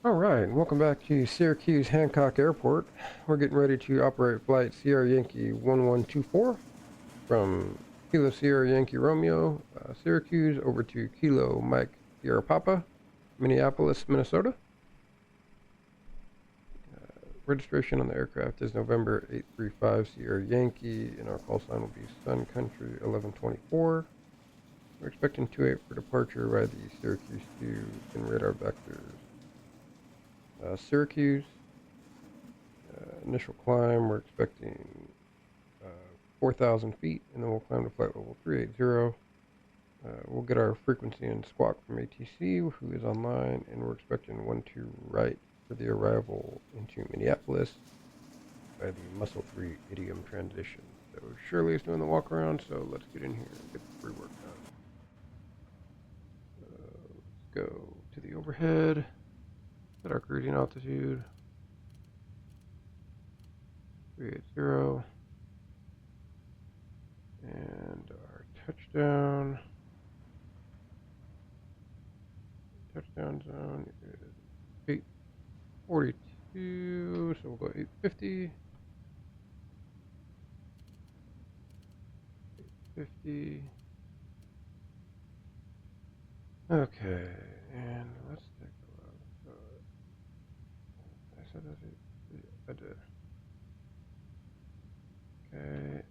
Alright, welcome back to Syracuse Hancock Airport. We're getting ready to operate flight Sierra Yankee 1124 from Kilo Sierra Yankee Romeo, Syracuse, over to Kilo Mike Sierra Papa, Minneapolis, Minnesota. Registration on the aircraft is November 835 Sierra Yankee, and our call sign will be Sun Country 1124. We're expecting 28 for departure by the Syracuse 2 and radar vectors. Syracuse, initial climb, we're expecting 4,000 feet, and then we'll climb to flight level 380. We'll get our frequency and squawk from ATC, who is online, and we're expecting 12 right for the arrival into Minneapolis by the Muscle 3 idiom transition. So Shirley is doing the walk around, so let's get in here and get the pre-work done. Let's go to the overhead. Set our cruising altitude 380, and our touchdown zone is 842, so we'll go 850. Okay, and let's take a look. I said I did. Okay, and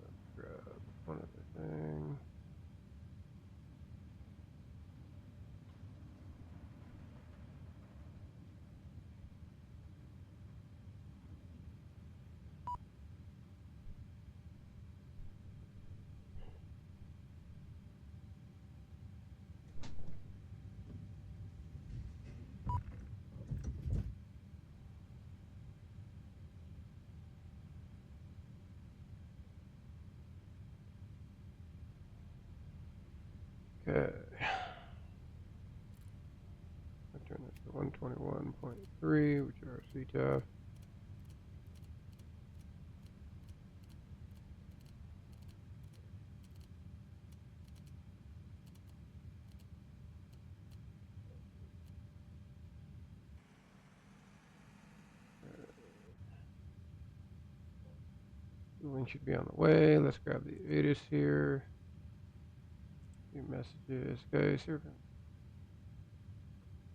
let's grab one other thing. Okay. I turn this to 121.3, which are CTAF. The wing should be on the way. Let's grab the ATIS here. New messages. Okay, sir.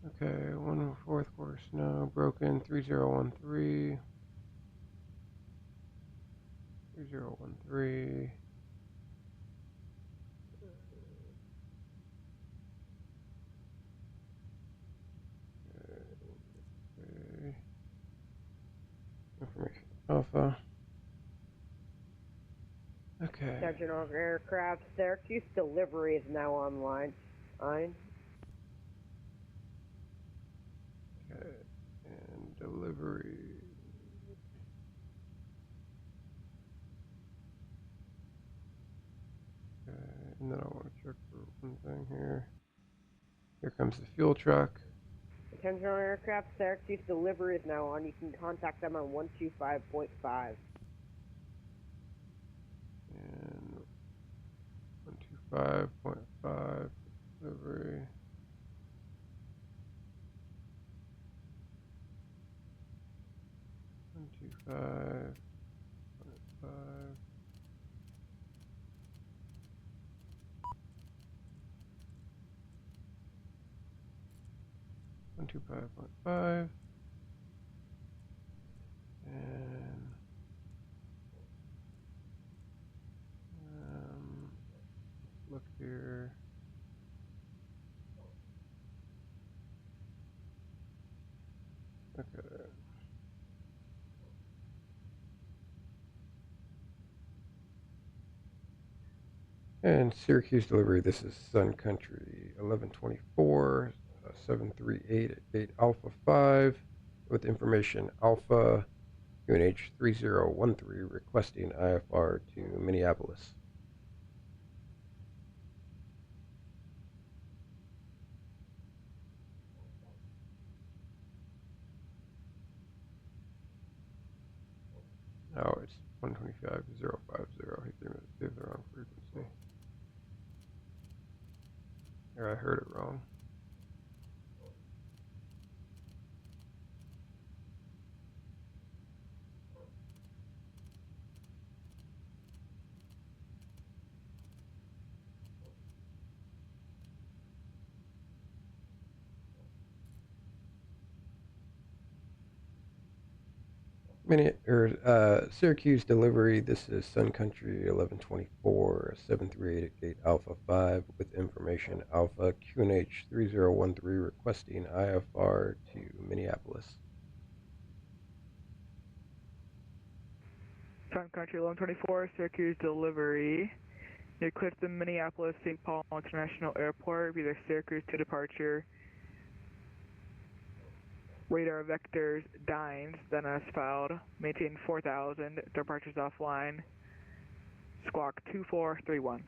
Okay, 1/4 quarter snow, broken, 3013. 3013. Okay. Information Alpha. Okay. Attention all aircraft, Syracuse delivery is now online. Fine. Okay, and delivery. Okay, and then I want to check for one thing here. Here comes the fuel truck. Attention all aircraft, Syracuse delivery is now on. You can contact them on 125.5. And 125.5 delivery. 125.5. 125.5. And let's look here. Okay. And Syracuse delivery, this is Sun Country 1124, 738 at gate Alpha 5 with information Alpha UNH 3013 requesting IFR to Minneapolis. Oh, it's 125.050. He gave the wrong frequency. Here, I heard it wrong. Syracuse delivery. This is Sun Country 1124 738 at Gate Alpha 5 with information Alpha QNH 3013 requesting IFR to Minneapolis. Sun Country 1124, Syracuse delivery. You cleared the Minneapolis St. Paul International Airport, either Syracuse to departure. Radar vectors Dines, then as filed. Maintain 4000, departures offline. Squawk 2431.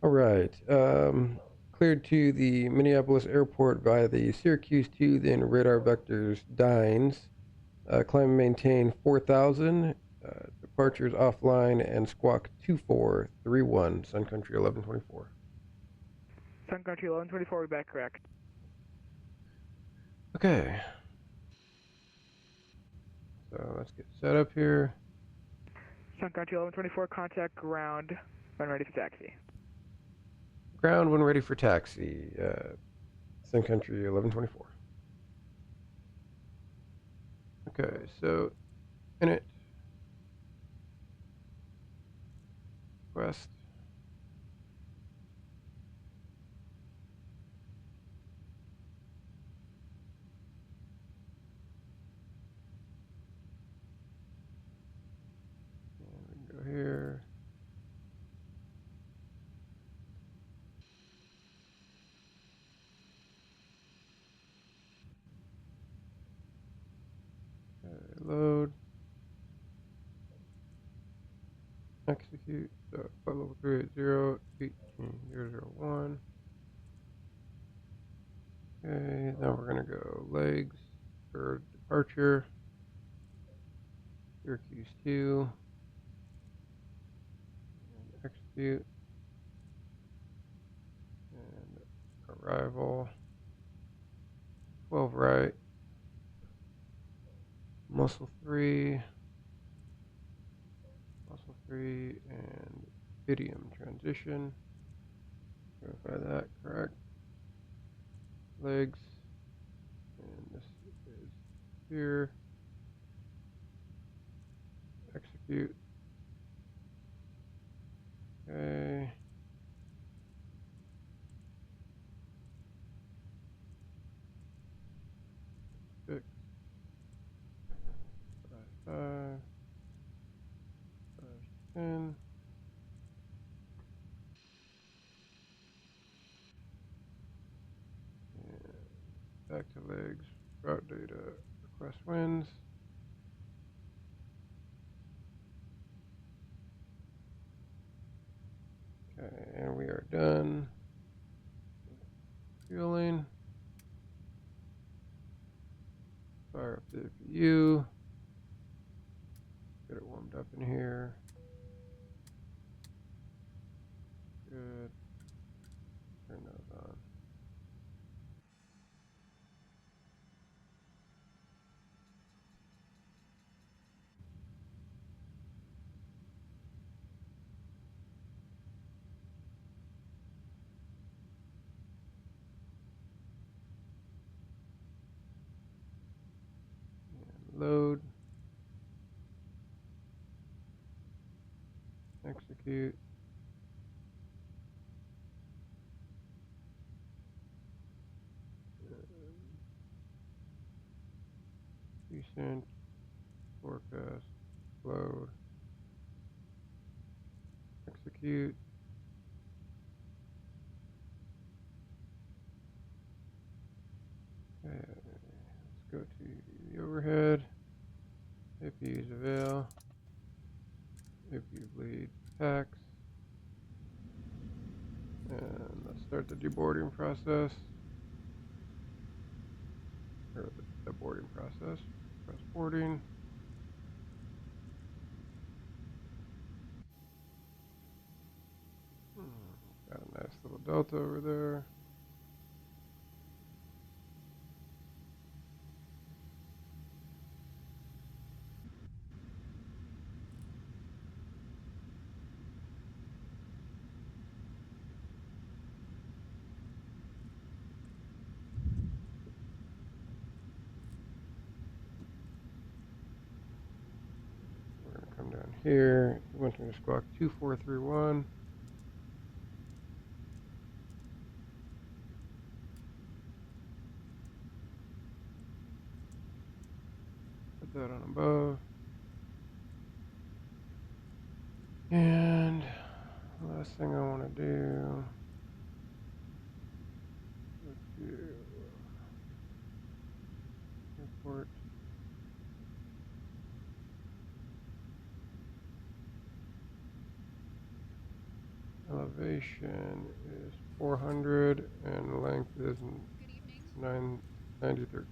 All right. Cleared to the Minneapolis airport via the Syracuse 2, then radar vectors Dines. Climb and maintain 4000. Departures offline and squawk 2431. Sun Country 1124. Sun Country 1124, back correct. Okay. So let's get set up here. Sun Country 1124, contact ground when ready for taxi. Ground when ready for taxi. Sun Country 1124. Okay, so init request. And we can go here. Load. Execute. So flight level 380 18001. Okay, now we're gonna go legs for departure. Syracuse 2. And execute. And arrival. 12 right. Muscle 3. Muscle 3 and idiom transition. Verify that, correct. Legs. And this is here. Execute. Okay. 6. 5. 10. And back to legs. Route data. Request wins. Okay, and we are done. Fueling. Fire up the APU. Get it warmed up in here. Good. Turn those on. And load. Execute. Descent. Forecast. Load. Execute. Okay, let's go to the overhead. APU's avail. APU bleed packs. And let's start the deboarding process. Or the boarding process. Press boarding. Got a nice little delta over there. here. We went to squawk 2431. Put that on above. And last thing I want to do, let's do report. Elevation is 400 and length is 9013.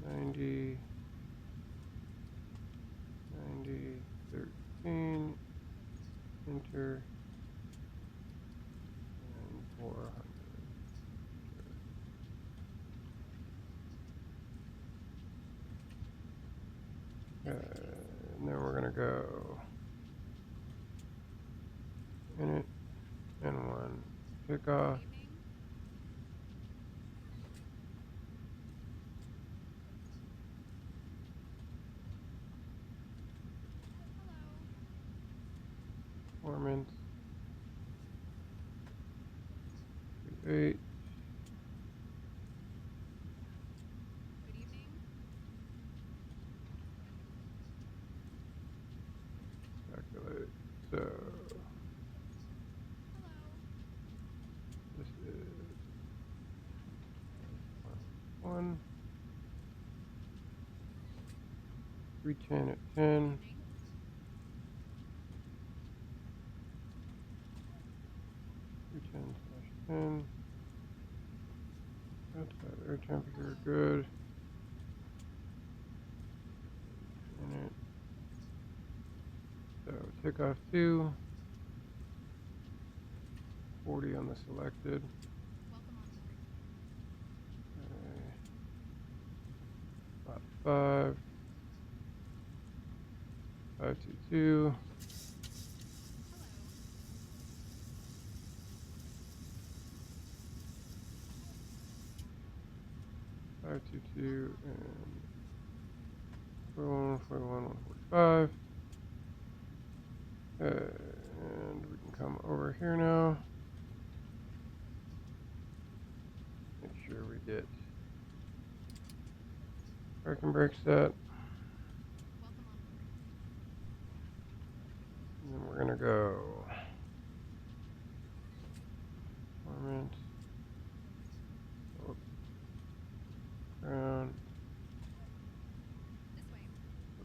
90, 13, enter, and 400. Okay, and then we're gonna go init N1 kickoff. Performance 8. Calculate. So this is 1, 310 at 10. 310/10. Outside air temperature, good. Init. So takeoff 2. 40 on the selected. About 5. 522. 522 and 41, 145. And we can come over here now. Make sure we get parking brake set. And then we're gonna go performance, ground,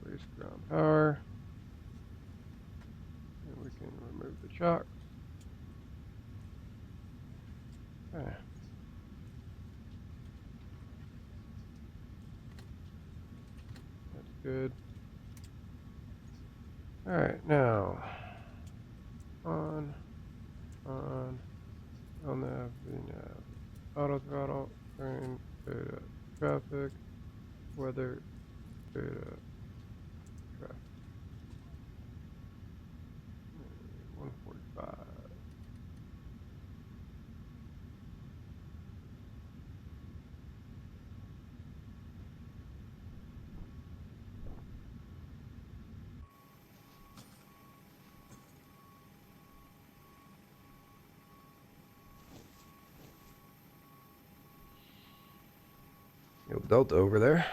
release ground power, and we can remove the chocks. Okay. That's good. Alright, now on nav, VNav, auto throttle, train data, traffic, weather data, traffic. 145. Yo, Delta over there.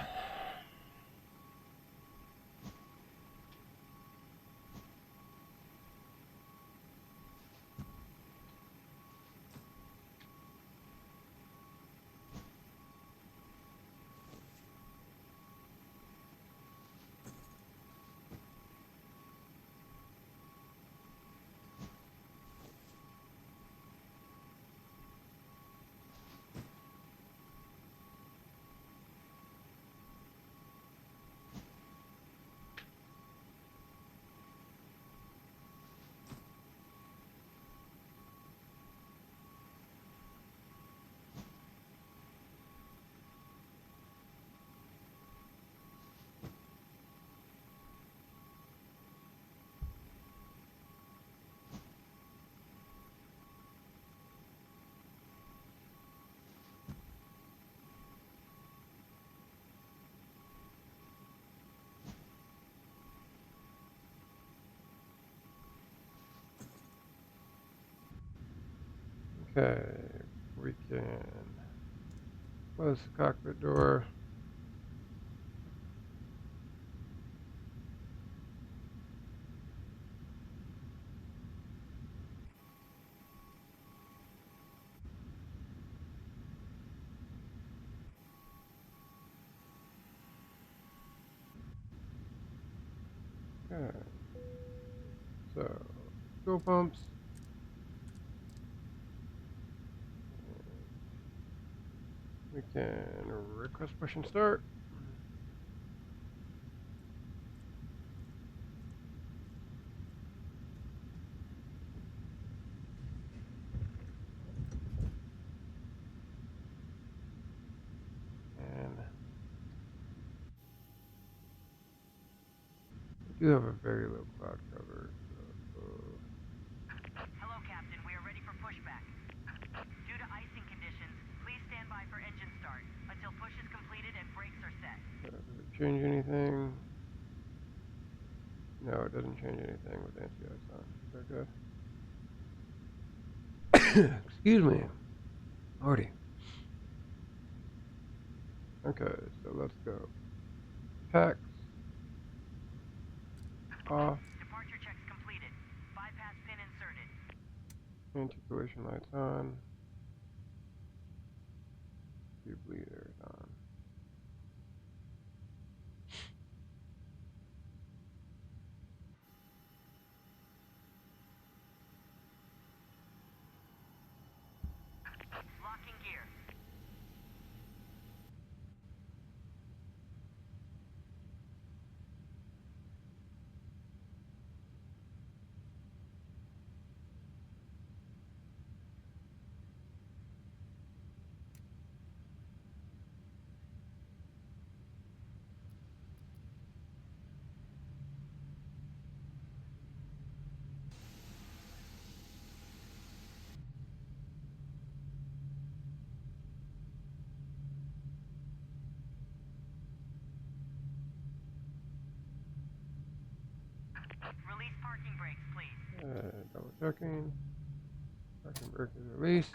Okay, we can close the cockpit door. Okay, so fuel pumps. We can request push and start. And we do have a very low cloud cover. So, Hello, Captain. We are ready for pushback. Due to icing conditions, please stand by for engine start until push is completed and brakes are set. does it change anything? No, it doesn't change anything with anti-ice on. Okay. Excuse me. Already. Okay, so let's go. Packs. Off. Departure checks completed. Bypass pin inserted. Anti-collision lights on. Tube leaders on. Locking gear. Release parking brakes, please. Double checking. Parking brake is released.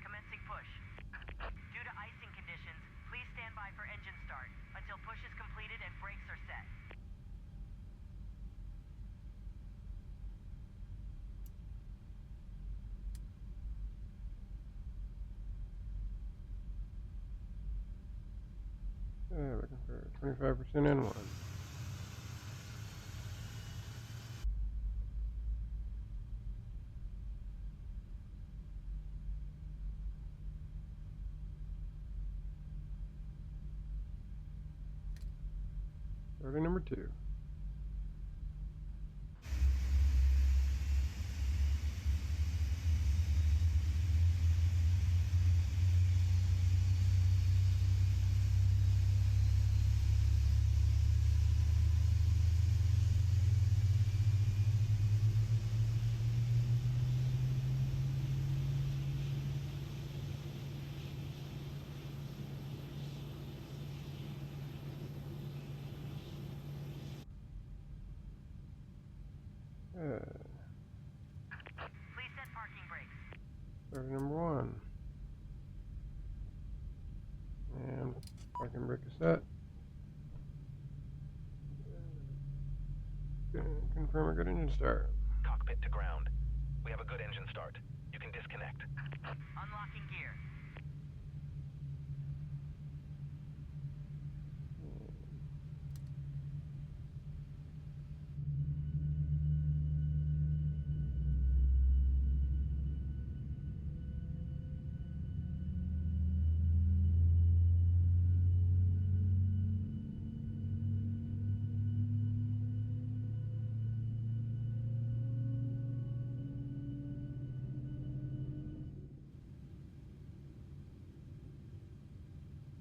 Commencing push. Due to icing conditions, please stand by for engine start until push is completed and brakes are set. Looking for 25% in one. Starting number 2. Please set parking brakes. Starting number 1. And parking brake is set. Confirm a good engine start. Cockpit to ground. We have a good engine start. You can disconnect. Unlocking gear.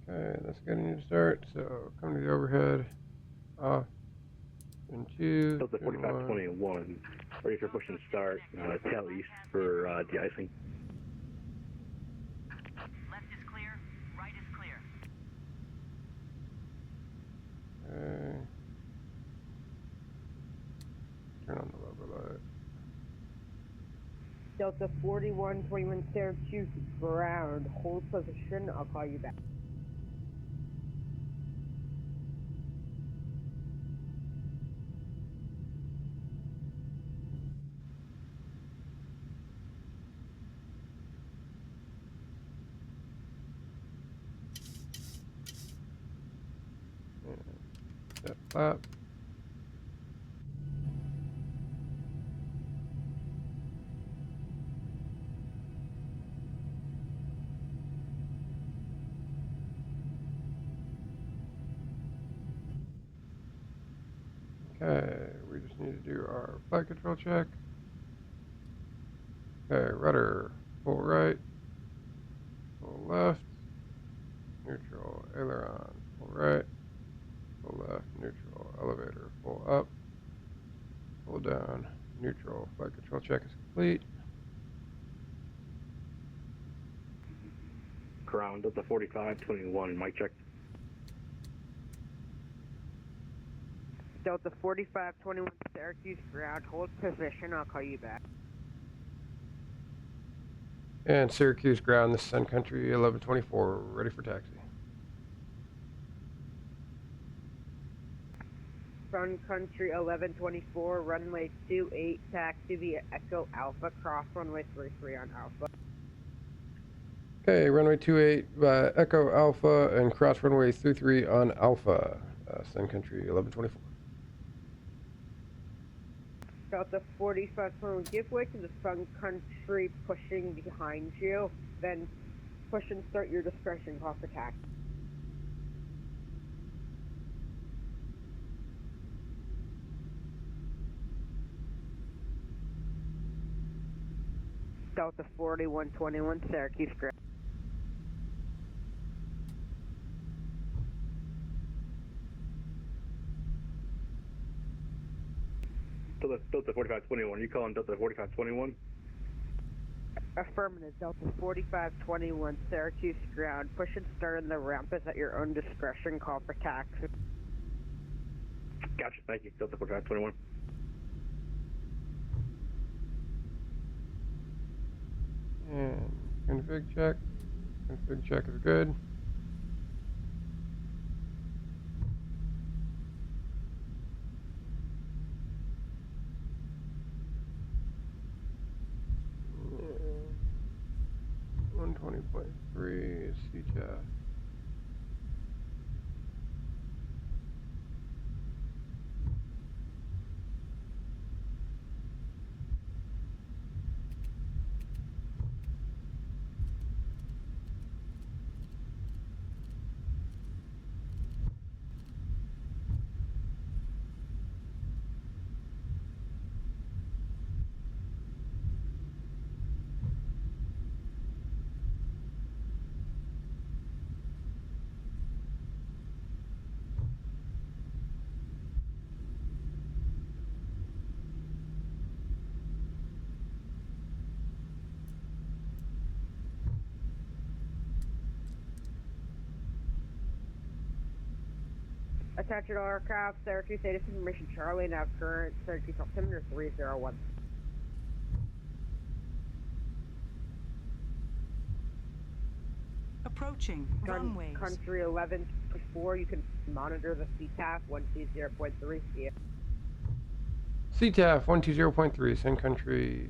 Okay, that's a good engine start. So come to the overhead. Off. And 2. Delta and 4521, ready for push and start, tail east for de-icing. Left is clear. Right is clear. Okay. Turn on the logo light. Delta 4121 Syracuse ground. Hold position. I'll call you back. Set flap. Okay, we just need to do our flight control check. Okay, rudder, full right, full left, neutral, aileron, full right, full left, neutral, elevator, full up, full down, neutral, flight control check is complete. Ground Delta 4521, mic check. Delta 4521 Syracuse ground. Hold position. I'll call you back. And Syracuse ground, this is Sun Country 1124, ready for taxi. Sun Country 1124, runway 28, taxi via Echo Alpha, cross runway 33 on Alpha. Okay, runway 28 by Echo Alpha and cross runway 33 on Alpha, Sun Country 1124. Delta 4521, give way to the Sun Country pushing behind you, then push and start your discretion, call for taxi. Delta 4121 Syracuse ground. Delta 4521, you calling Delta 4521? Affirmative, Delta 4521 Syracuse ground. Push and start in the ramp is at your own discretion, call for taxi. Gotcha, thank you. Delta 4521. And config check. Config check is good. And 120.3 is CTAF. Attention all aircraft, Syracuse status information Charlie, now current Syracuse altimeter 301. Approaching runways. Country 1124, you can monitor the CTAF 120.3. Yeah. CTAF 120.3, Sun Country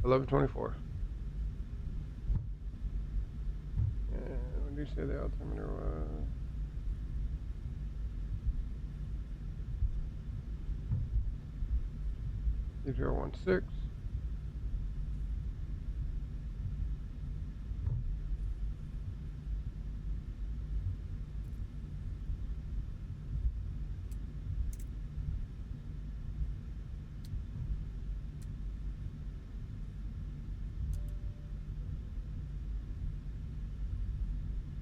1124. And what did you say the altimeter was? 016.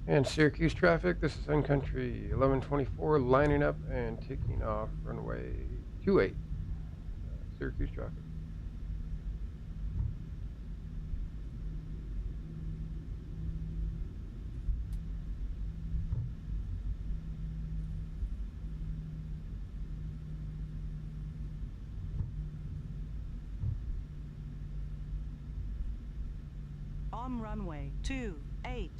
And Syracuse traffic, this is Sun Country 1124, lining up and taking off runway 28. Syracuse traffic. On runway 28.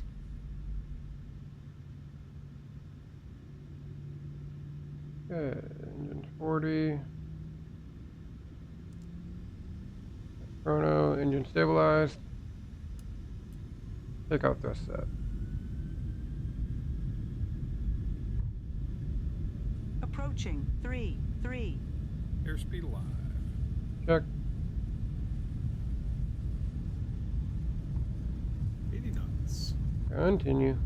Good. Engine 40. Chrono, engine stabilized. Take out thrust set. Approaching 3-3. Airspeed alive. Check. 80 knots. Continue.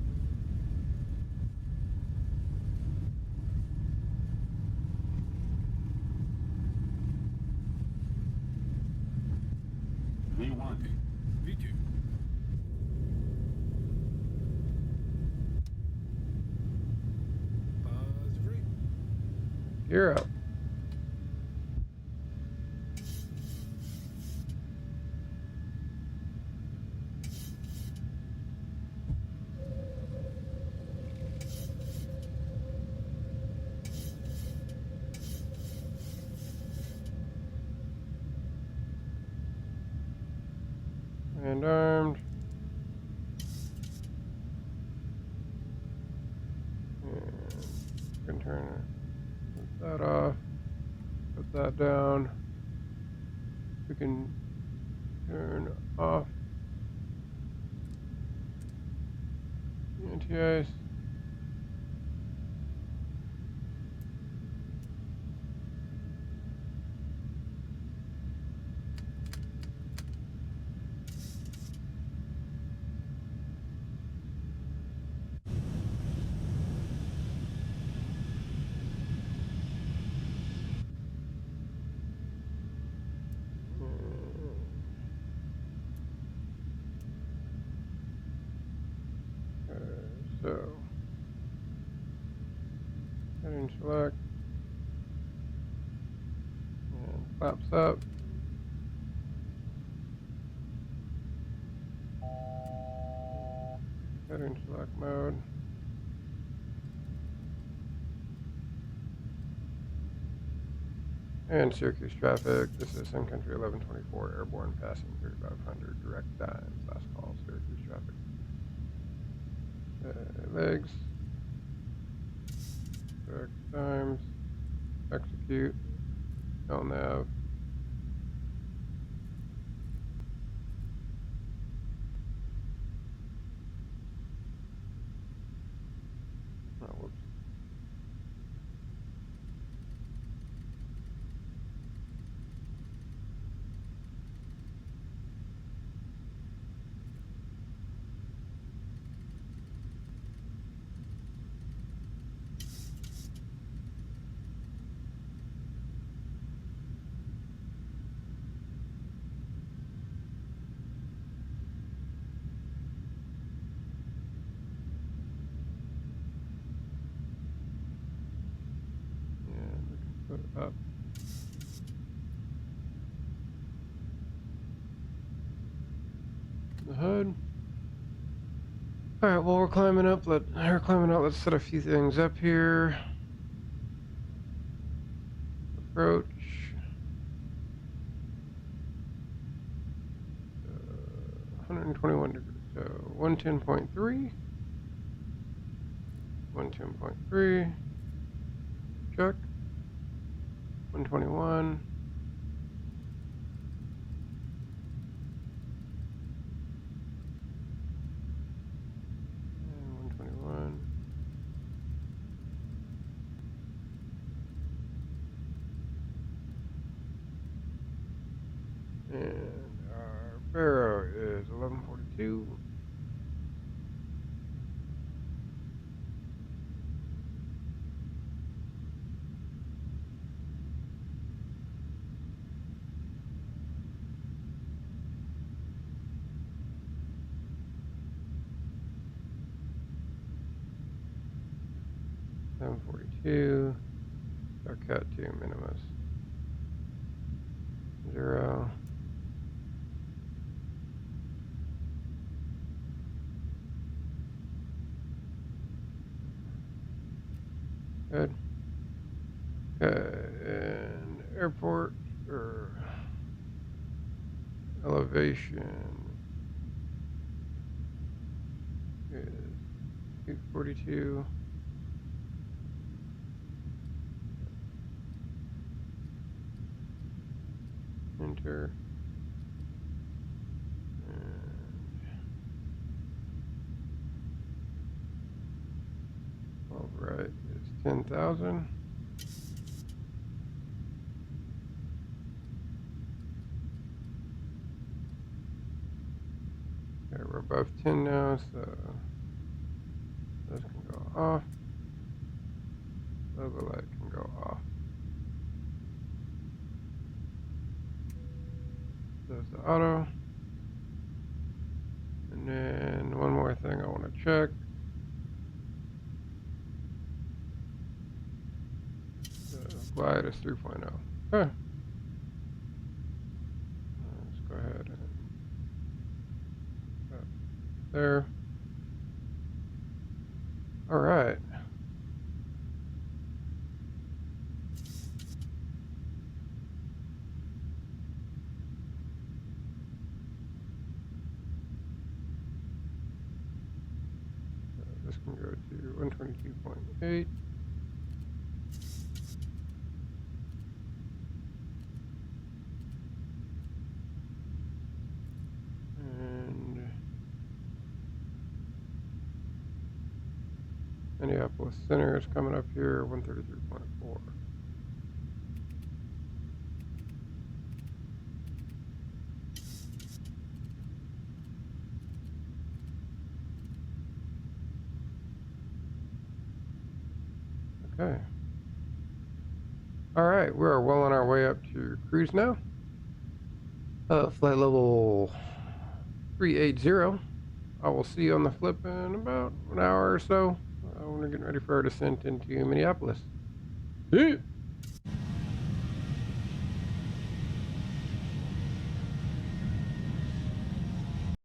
V1. V2. Positive rate. Gear up. And armed. And can turn that off. Put that down. We can turn off the anti-ice. So, heading select, and flaps up. Heading select mode. And Syracuse traffic. This is Sun Country 1124, airborne passing 3500, direct times. Last call, Syracuse traffic. Legs. Direct times. Execute. LNAV. Oh, whoops. And we can put it up. The hood. All right, well, we're climbing up. Let's set a few things up here. Approach. 121 degrees. So 110.3. 110.3. Check. 121. And 121. And our barrow is 1142. $742. Our cut to minimus 0. Good. And airport or elevation is 842. Enter. All right, it's 10,000. Okay, we're above 10 now, so those can go off. Logo light can go off. There's the auto. And then one more thing I want to check. Glide is 3.0. Okay. Let's go ahead and there. All right. This can go to 122.8. And Minneapolis Center is coming up here, 133.4. Okay. All right, we're well on our way up to cruise now. Flight level 380. I will see you on the flip in about an hour or so when we're getting ready for our descent into Minneapolis. See you.